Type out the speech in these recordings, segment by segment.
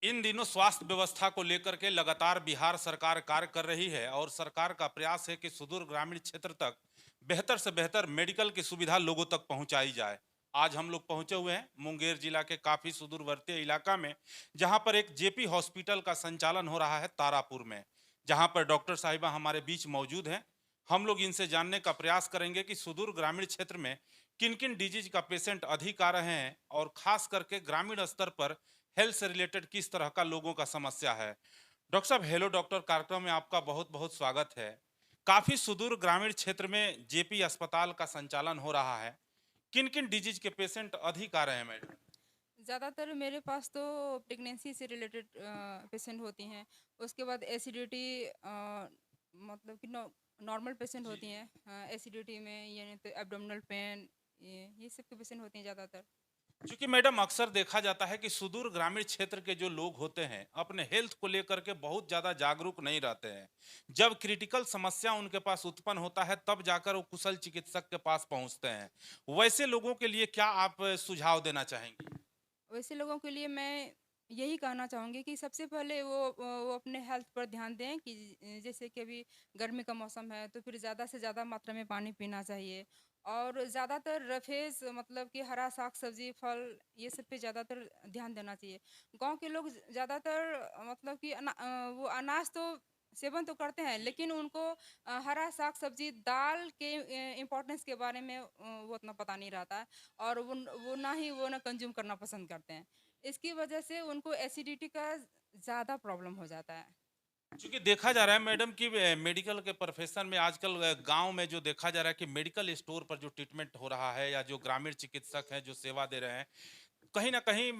इन दिनों स्वास्थ्य व्यवस्था को लेकर के लगातार बिहार सरकार कार्य कर रही है और सरकार का प्रयास है कि सुदूर ग्रामीण क्षेत्र तक बेहतर से बेहतर मेडिकल की सुविधा लोगों तक पहुंचाई जाए। आज हम लोग पहुंचे हुए हैं मुंगेर जिला के काफी सुदूरवर्ती इलाका में, जहां पर एक जेपी हॉस्पिटल का संचालन हो रहा है तारापुर में, जहां पर डॉक्टर साहिबा हमारे बीच मौजूद हैं। हम लोग इनसे जानने का प्रयास करेंगे कि सुदूर ग्रामीण क्षेत्र में किन किन डिजीज का पेशेंट अधिक आ रहे हैं और खास करके ग्रामीण स्तर पर हेल्थ से रिलेटेड किस तरह का लोगों का समस्या है। डॉक्टर साहब, हेलो डॉक्टर कार्यक्रम में आपका बहुत बहुत स्वागत है। काफी सुदूर ग्रामीण क्षेत्र में जेपी अस्पताल का संचालन हो रहा है। किन किन डिजीज के पेशेंट अधिक आ रहे हैं मैडम? ज़्यादातर मेरे पास तो प्रेगनेंसी से रिलेटेड पेशेंट होती हैं। उसके बाद एसिडिटी मतलब कि नॉर्मल पेशेंट जी होती हैं एसिडिटी में, यानी तो एब्डोमिनल पेन, ये सब के पेशेंट होते हैं ज़्यादातर। क्योंकि मैडम अक्सर देखा जाता है कि सुदूर ग्रामीण क्षेत्र के जो लोग होते हैं अपने हेल्थ को लेकर के बहुत ज्यादा जागरूक नहीं रहते हैं। जब क्रिटिकल समस्या उनके पास उत्पन्न होता है तब जाकर वो कुशल चिकित्सक के पास पहुंचते हैं। वैसे लोगों के लिए क्या आप सुझाव देना चाहेंगे? वैसे लोगों के लिए मैं यही कहना चाहूँगी कि सबसे पहले वो अपने हेल्थ पर ध्यान दें कि जैसे कि अभी गर्मी का मौसम है तो फिर ज़्यादा से ज़्यादा मात्रा में पानी पीना चाहिए। और ज़्यादातर रफेज मतलब कि हरा साग सब्जी फल, ये सब पे ज़्यादातर ध्यान देना चाहिए। गांव के लोग ज़्यादातर मतलब कि वो अनाज तो सेवन तो करते हैं, लेकिन उनको हरा साग सब्जी दाल के इम्पोर्टेंस के बारे में वो उतना पता नहीं रहता है। और वो ना ही वो ना कंज्यूम करना पसंद करते हैं। इसकी वजह से उनको एसिडिटी का ज़्यादा प्रॉब्लम हो जाता है। क्योंकि देखा जा रहा है मैडम कि मेडिकल के प्रोफेशन में आजकल गांव में जो देखा जा रहा है कि मेडिकल स्टोर पर जो ट्रीटमेंट हो रहा है या जो ग्रामीण चिकित्सक हैं जो सेवा दे रहे हैं, कहीं ना कहीं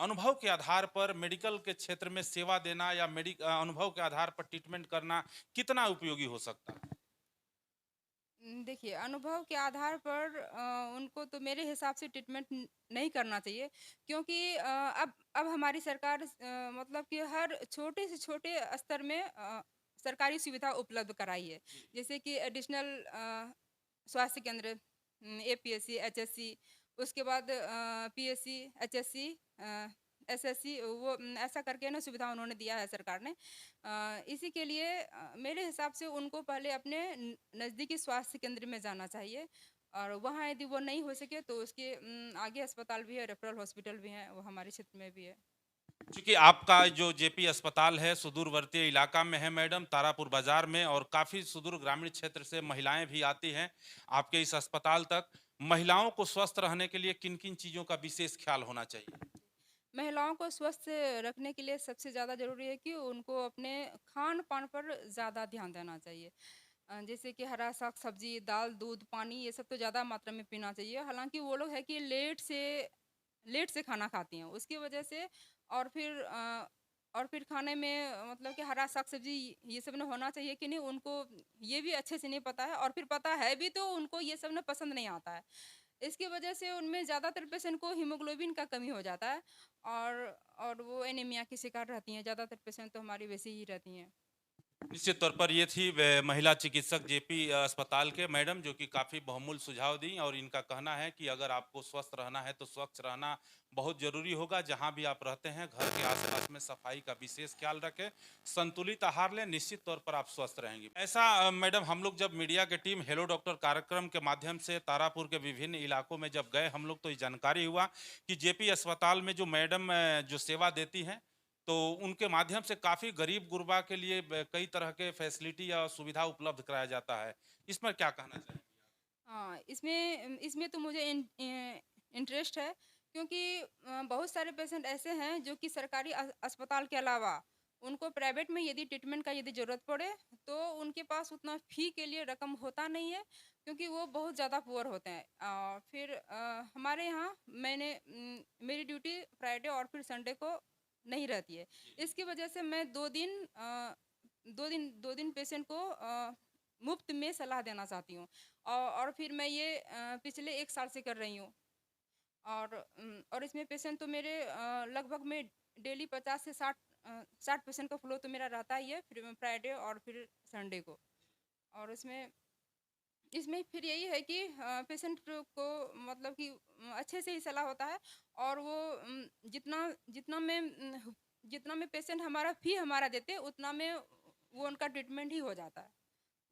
अनुभव के आधार पर मेडिकल के क्षेत्र में सेवा देना या अनुभव के आधार पर ट्रीटमेंट करना कितना उपयोगी हो सकता है? देखिए, अनुभव के आधार पर उनको तो मेरे हिसाब से ट्रीटमेंट नहीं करना चाहिए, क्योंकि अब हमारी सरकार मतलब कि हर छोटे से छोटे स्तर में सरकारी सुविधा उपलब्ध कराई है। जी। जैसे कि एडिशनल स्वास्थ्य केंद्र, एपीएससी, एचएससी, उसके बाद पीएससी, एचएससी, एसएससी, वो ऐसा करके ना सुविधा उन्होंने दिया है सरकार ने। इसी के लिए मेरे हिसाब से उनको पहले अपने नज़दीकी स्वास्थ्य केंद्र में जाना चाहिए। और वहाँ यदि वो नहीं हो सके तो उसके आगे अस्पताल भी है, रेफरल हॉस्पिटल भी हैं, वो हमारे क्षेत्र में भी है। क्योंकि आपका जो जेपी अस्पताल है सुदूरवर्ती इलाका में है मैडम, तारापुर बाजार में, और काफ़ी सुदूर ग्रामीण क्षेत्र से महिलाएं भी आती हैं आपके इस अस्पताल तक। महिलाओं को स्वस्थ रहने के लिए किन किन चीज़ों का विशेष ख्याल होना चाहिए? महिलाओं को स्वस्थ रखने के लिए सबसे ज़्यादा ज़रूरी है कि उनको अपने खान-पान पर ज़्यादा ध्यान देना चाहिए। जैसे कि हरा साग-सब्ज़ी, दाल, दूध, पानी, ये सब तो ज़्यादा मात्रा में पीना चाहिए। हालाँकि वो लोग है कि लेट से खाना खाती हैं, उसकी वजह से। और फिर खाने में मतलब कि हरा साग-सब्ज़ी ये सब ना होना चाहिए कि नहीं, उनको ये भी अच्छे से नहीं पता है, और फिर पता है भी तो उनको ये सब ना पसंद नहीं आता है। इसकी वजह से उनमें ज़्यादातर पेशेंट को हीमोग्लोबिन का कमी हो जाता है। और वो एनीमिया की शिकार रहती हैं, ज़्यादातर पेशेंट तो हमारी वैसी ही रहती हैं। निश्चित तौर पर ये थी महिला चिकित्सक जेपी अस्पताल के मैडम, जो कि काफ़ी बहुमूल्य सुझाव दी, और इनका कहना है कि अगर आपको स्वस्थ रहना है तो स्वच्छ रहना बहुत ज़रूरी होगा। जहां भी आप रहते हैं घर के आसपास में सफाई का विशेष ख्याल रखें, संतुलित आहार लें, निश्चित तौर पर आप स्वस्थ रहेंगे। ऐसा मैडम, हम लोग जब मीडिया के टीम हेलो डॉक्टर कार्यक्रम के माध्यम से तारापुर के विभिन्न इलाकों में जब गए हम लोग, तो ये जानकारी हुआ कि जेपी अस्पताल में जो मैडम जो सेवा देती हैं, तो उनके माध्यम से काफ़ी गरीब गुरबा के लिए कई तरह के फैसिलिटी या सुविधा उपलब्ध कराया जाता है। इस पर क्या कहना चाहेंगे? हाँ, इसमें इसमें तो मुझे इंटरेस्ट है, क्योंकि बहुत सारे पेशेंट ऐसे हैं जो कि सरकारी अस्पताल के अलावा उनको प्राइवेट में यदि ट्रीटमेंट का यदि ज़रूरत पड़े, तो उनके पास उतना फ़ी के लिए रकम होता नहीं है, क्योंकि वो बहुत ज़्यादा पुअर होते हैं। फिर हमारे यहाँ मेरी ड्यूटी फ्राइडे और फिर संडे को नहीं रहती है। जी। इसकी वजह से मैं 2 दिन पेशेंट को मुफ्त में सलाह देना चाहती हूँ। और फिर मैं ये पिछले 1 साल से कर रही हूँ। और इसमें पेशेंट तो मेरे लगभग में डेली 50 से 60 पेशेंट का फ्लो तो मेरा रहता ही है, फिर फ्राइडे और फिर संडे को। और इसमें इसमें फिर यही है कि पेशेंट को मतलब कि अच्छे से ही सलाह होता है। और वो जितना जितना मैं जितना में पेशेंट हमारा फी हमारा देते हैं उतना में वो उनका ट्रीटमेंट ही हो जाता है,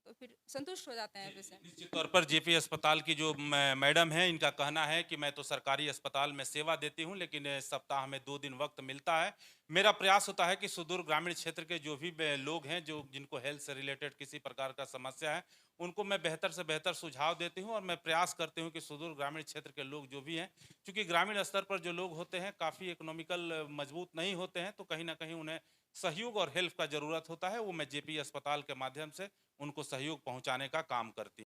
तो फिर संतुष्ट हो जाते हैं पेशेंट। निश्चित तौर पर जेपी अस्पताल की जो मैडम है, इनका कहना है कि मैं तो सरकारी अस्पताल में सेवा देती हूं, लेकिन सप्ताह में 2 दिन वक्त मिलता है। मेरा प्रयास होता है कि सुदूर ग्रामीण क्षेत्र के जो भी लोग हैं, जो जिनको हेल्थ से रिलेटेड किसी प्रकार का समस्या है, उनको मैं बेहतर से बेहतर सुझाव देती हूं और मैं प्रयास करती हूं कि सुदूर ग्रामीण क्षेत्र के लोग जो भी हैं, क्योंकि ग्रामीण स्तर पर जो लोग होते हैं काफ़ी इकोनॉमिकल मजबूत नहीं होते हैं, तो कहीं ना कहीं उन्हें सहयोग और हेल्प का ज़रूरत होता है। वो मैं जेपी अस्पताल के माध्यम से उनको सहयोग पहुंचाने का काम करती हूं।